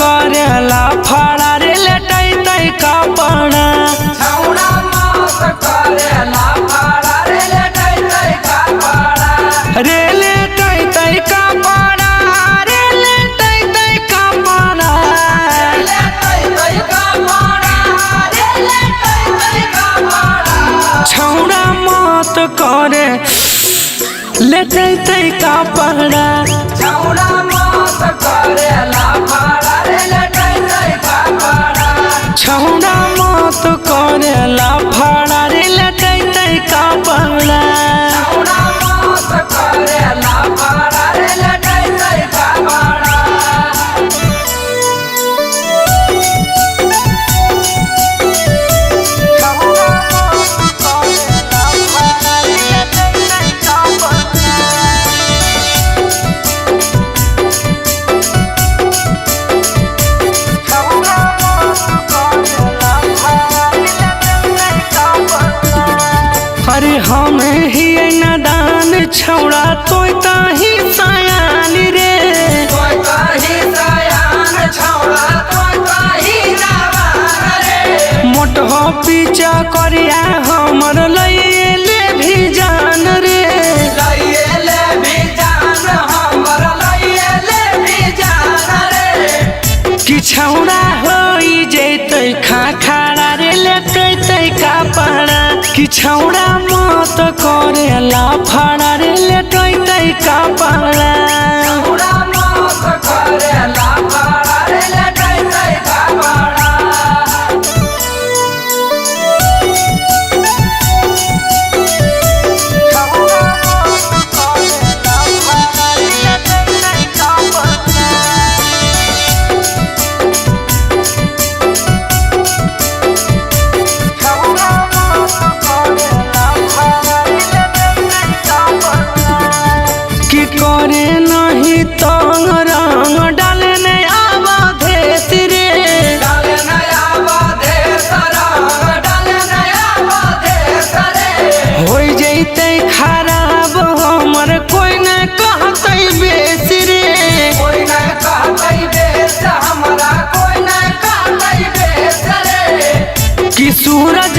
करेला फड़ा रे लेटै कपड़ा छौड़ा मत करेला फड़ा रे लेटै कपड़ा रे लेटै कपड़ा रे लेटै कपड़ा लेटै कपड़ा रे लेटै कपड़ा छौड़ा मत करे लेटै कपड़ा छौड़ा मत करेला फड़ा रे लेटै कपड़ा छौड़ा मत करेला फड़ा रे लेटै कपड़ा छौड़ा मत करेला फड़ा रे लेटै कपड़ा अरे हम ही नादान छौड़ा तो ताही सयान रे तोय कही सयान छौड़ा तोय कही जवान रे मोट हो पीछा करिया हमर लैले भी जान रे लइले भी जान हमर लइले भी जान रे कि छौड़ा होई जैतै खाखड़ा रे लेटै कपड़ा कि छौड़ा मत करेला फड़ा रे लेटै कपड़ा छौड़ा मत करेला फड़ा रे लेटै कपड़ा कि करे नहीं तंग रंग डाले नहीं आवाधेश रे डाले नया बाधे सरंग डाले नया बाधे सरे हो जैते खराब हमर कोई न कहतै बेसी रे कोई न कहतै बेस हमरा कोई न कहतै बेस रे कि सूरज